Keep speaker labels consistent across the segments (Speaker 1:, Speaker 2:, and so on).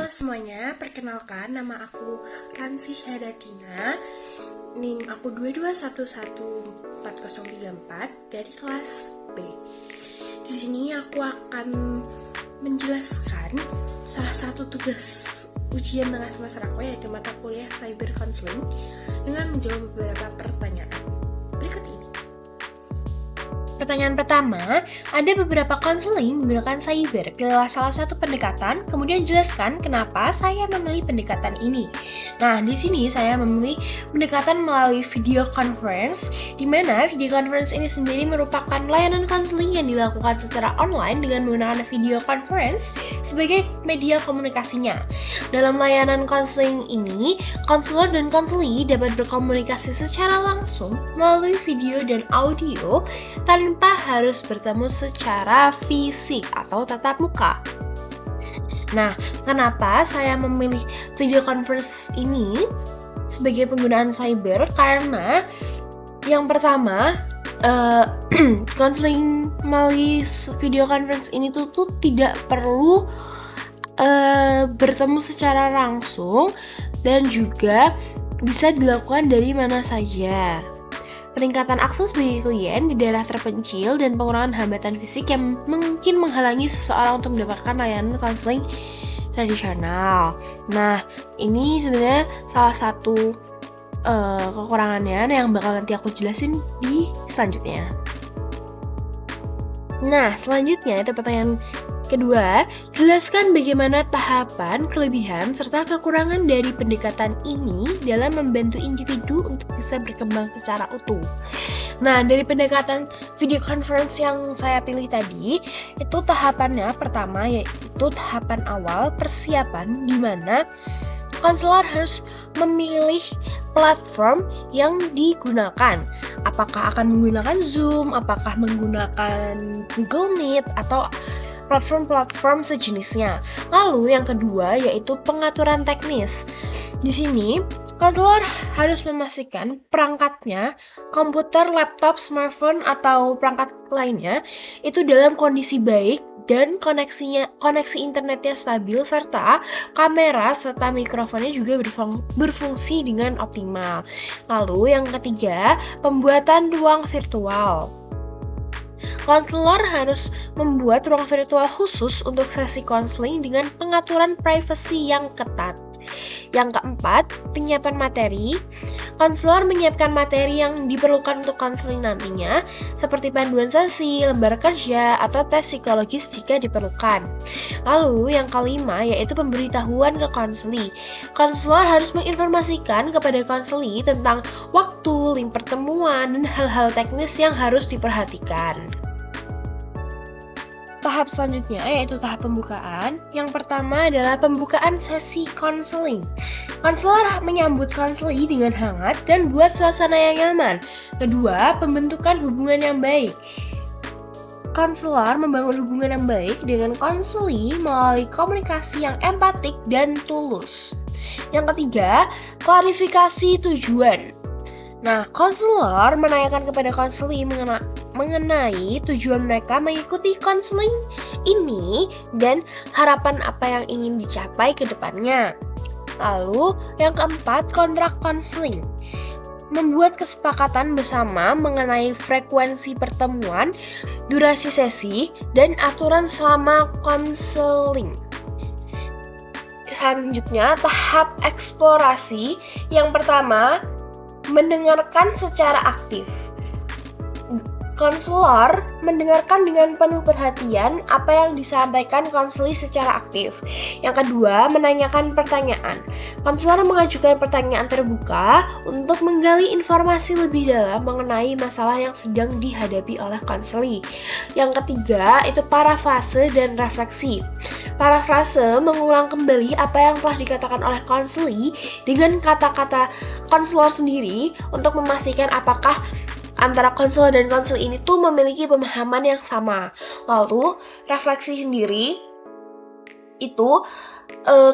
Speaker 1: Halo semuanya, perkenalkan nama aku Ransi Hadatina. NIM aku 22114034 dari kelas B. Di sini aku akan menjelaskan salah satu tugas ujian tengah semester aku, yaitu mata kuliah Cyber Counseling, dengan menjawab beberapa pertanyaan berikut ini. Pertanyaan pertama, ada beberapa konseling menggunakan cyber. Pilihlah salah satu pendekatan, kemudian jelaskan kenapa saya memilih pendekatan ini. Nah, di sini saya memilih pendekatan melalui video conference, di mana video conference ini sendiri merupakan layanan konseling yang dilakukan secara online dengan menggunakan video conference sebagai media komunikasinya. Dalam layanan konseling ini, konselor dan konseli dapat berkomunikasi secara langsung melalui video dan audio tanpa harus bertemu secara fisik atau tatap muka. Nah, kenapa saya memilih video conference ini sebagai penggunaan cyber? Karena yang pertama, konseling melalui video conference ini tuh tidak perlu bertemu secara langsung dan juga bisa dilakukan dari mana saja. Peningkatan akses bagi klien di daerah terpencil dan pengurangan hambatan fisik yang mungkin menghalangi seseorang untuk mendapatkan layanan konseling tradisional. Nah, ini sebenarnya salah satu kekurangannya yang bakal nanti aku jelasin di selanjutnya. Nah, selanjutnya itu pertanyaan kedua, jelaskan bagaimana tahapan, kelebihan, serta kekurangan dari pendekatan ini dalam membantu individu untuk bisa berkembang secara utuh. Nah, dari pendekatan video conference yang saya pilih tadi, itu tahapannya pertama yaitu tahapan awal persiapan, di mana konselor harus memilih platform yang digunakan. Apakah akan menggunakan Zoom, apakah menggunakan Google Meet, atau platform-platform sejenisnya. Lalu yang kedua yaitu pengaturan teknis. Di sini konselor harus memastikan perangkatnya, komputer, laptop, smartphone atau perangkat lainnya itu dalam kondisi baik dan koneksi internetnya stabil, serta kamera serta mikrofonnya juga berfungsi dengan optimal. Lalu yang ketiga, pembuatan ruang virtual. Konselor harus membuat ruang virtual khusus untuk sesi konseling dengan pengaturan privasi yang ketat. Yang keempat, penyiapan materi. Konselor menyiapkan materi yang diperlukan untuk konseling nantinya, seperti panduan sesi, lembar kerja, atau tes psikologis jika diperlukan. Lalu yang kelima yaitu pemberitahuan ke konseli. Konselor harus menginformasikan kepada konseli tentang waktu, link pertemuan, dan hal-hal teknis yang harus diperhatikan. Tahap selanjutnya yaitu tahap pembukaan. Yang pertama adalah pembukaan sesi konseling. Konselor menyambut konseli dengan hangat dan buat suasana yang nyaman. Kedua, pembentukan hubungan yang baik. Konselor membangun hubungan yang baik dengan konseli melalui komunikasi yang empatik dan tulus. Yang ketiga, klarifikasi tujuan. Nah, konselor menanyakan kepada konseli mengenai tujuan mereka mengikuti konseling ini dan harapan apa yang ingin dicapai ke depannya. Lalu, yang keempat, kontrak konseling. Membuat kesepakatan bersama mengenai frekuensi pertemuan, durasi sesi, dan aturan selama konseling. Selanjutnya, tahap eksplorasi. Yang pertama, mendengarkan secara aktif. Konselor mendengarkan dengan penuh perhatian apa yang disampaikan konseli secara aktif. Yang kedua, menanyakan pertanyaan. Konselor mengajukan pertanyaan terbuka untuk menggali informasi lebih dalam mengenai masalah yang sedang dihadapi oleh konseli. Yang ketiga, itu parafrase dan refleksi. Parafrase mengulang kembali apa yang telah dikatakan oleh konseli dengan kata-kata konselor sendiri untuk memastikan apakah antara konselor dan konseli ini tuh memiliki pemahaman yang sama. Lalu, refleksi sendiri itu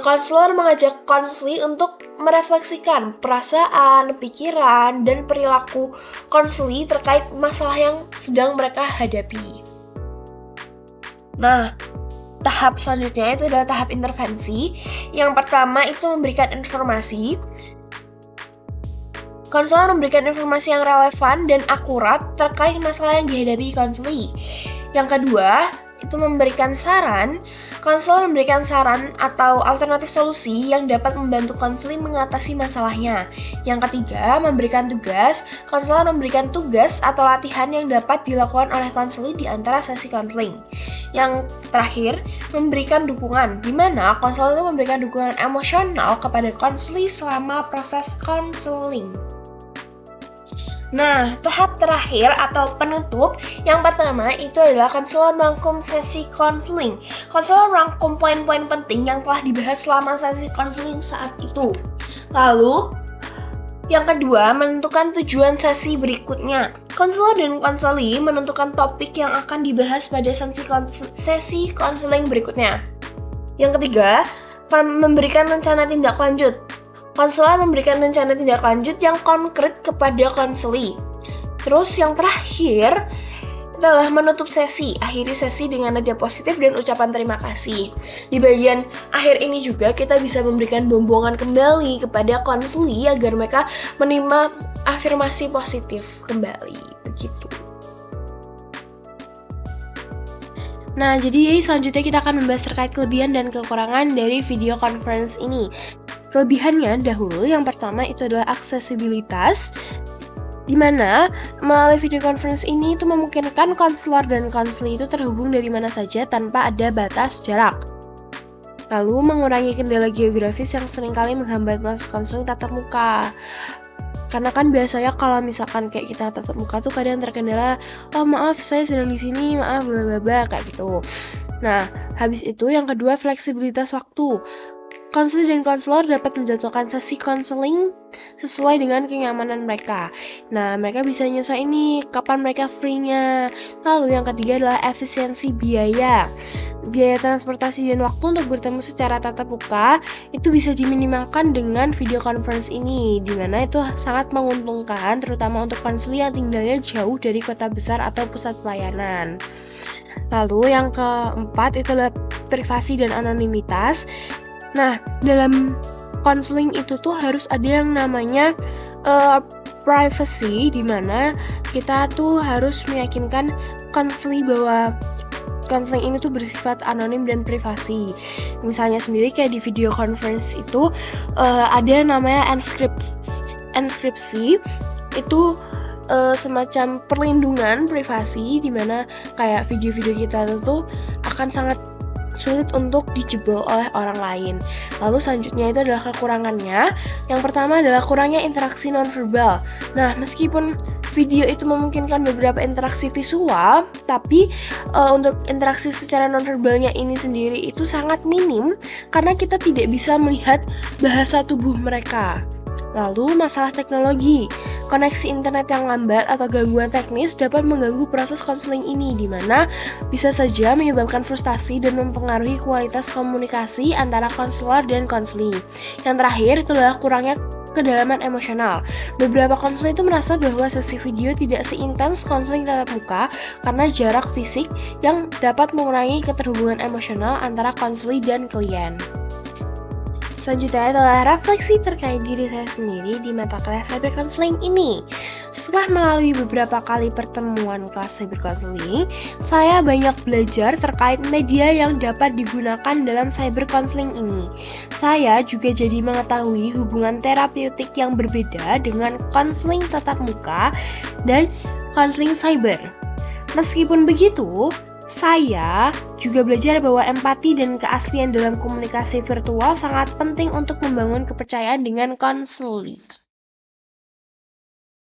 Speaker 1: konselor mengajak konseli untuk merefleksikan perasaan, pikiran, dan perilaku konseli terkait masalah yang sedang mereka hadapi. Nah, tahap selanjutnya itu adalah tahap intervensi. Yang pertama itu memberikan informasi. Konselor memberikan informasi yang relevan dan akurat terkait masalah yang dihadapi konseli. Yang kedua, itu memberikan saran. Konselor memberikan saran atau alternatif solusi yang dapat membantu konseli mengatasi masalahnya. Yang ketiga, memberikan tugas. Konselor memberikan tugas atau latihan yang dapat dilakukan oleh konseli di antara sesi konseling. Yang terakhir, memberikan dukungan, di mana konselor memberikan dukungan emosional kepada konseli selama proses konseling. Nah, tahap terakhir atau penutup yang pertama itu adalah konselor merangkum sesi konseling. Konselor merangkum poin-poin penting yang telah dibahas selama sesi konseling saat itu. Lalu, yang kedua, menentukan tujuan sesi berikutnya. Konselor dan konseli menentukan topik yang akan dibahas pada sesi konseling berikutnya. Yang ketiga, memberikan rencana tindak lanjut. Konselor memberikan rencana tindak lanjut yang konkret kepada konseli. Terus yang terakhir adalah menutup sesi. Akhiri sesi dengan nada positif dan ucapan terima kasih. Di bagian akhir ini juga kita bisa memberikan bombongan kembali kepada konseli agar mereka menerima afirmasi positif kembali. Begitu. Nah, jadi selanjutnya kita akan membahas terkait kelebihan dan kekurangan dari video conference ini. Kelebihannya dahulu, yang pertama itu adalah aksesibilitas, di mana melalui video conference ini itu memungkinkan konselor dan konseli itu terhubung dari mana saja tanpa ada batas jarak. Lalu mengurangi kendala geografis yang seringkali menghambat proses konseling tatap muka. Karena kan biasanya kalau misalkan kayak kita tatap muka tuh kadang terkendala, oh maaf saya sedang di sini, maaf bla bla bla kayak gitu. Nah, habis itu yang kedua fleksibilitas waktu. Konseli dan konselor dapat menjadwalkan sesi konseling sesuai dengan kenyamanan mereka. Nah, mereka bisa nyesuaiin nih kapan mereka free-nya. Lalu yang ketiga adalah efisiensi biaya. Biaya transportasi dan waktu untuk bertemu secara tatap muka itu bisa diminimalkan dengan video conference ini, di mana itu sangat menguntungkan terutama untuk konseli yang tinggalnya jauh dari kota besar atau pusat pelayanan. Lalu yang keempat itu adalah privasi dan anonimitas. Nah, dalam konseling itu tuh harus ada yang namanya privacy, di mana kita tuh harus meyakinkan konseli bahwa konseling ini tuh bersifat anonim dan privasi. Misalnya sendiri kayak di video conference itu ada yang namanya enkripsi, itu semacam perlindungan privasi, di mana kayak video-video kita tuh akan sangat sulit untuk dijebol oleh orang lain. Lalu selanjutnya itu adalah kekurangannya. Yang pertama adalah kurangnya interaksi nonverbal. Nah, meskipun video itu memungkinkan beberapa interaksi visual, tapi untuk interaksi secara nonverbalnya ini sendiri itu sangat minim karena kita tidak bisa melihat bahasa tubuh mereka. Lalu masalah teknologi. Koneksi internet yang lambat atau gangguan teknis dapat mengganggu proses konseling ini, di mana bisa saja menyebabkan frustasi dan mempengaruhi kualitas komunikasi antara konselor dan konseli. Yang terakhir itu adalah kurangnya kedalaman emosional. Beberapa konselor itu merasa bahwa sesi video tidak seintens konseling tatap muka karena jarak fisik yang dapat mengurangi keterhubungan emosional antara konseli dan klien. Selanjutnya adalah refleksi terkait diri saya sendiri di mata kelas cyber counseling ini. Setelah melalui beberapa kali pertemuan kelas cyber counseling, saya banyak belajar terkait media yang dapat digunakan dalam cyber counseling ini. Saya juga jadi mengetahui hubungan terapeutik yang berbeda dengan konseling tatap muka dan konseling cyber. Meskipun begitu, saya juga belajar bahwa empati dan keaslian dalam komunikasi virtual sangat penting untuk membangun kepercayaan dengan konseli.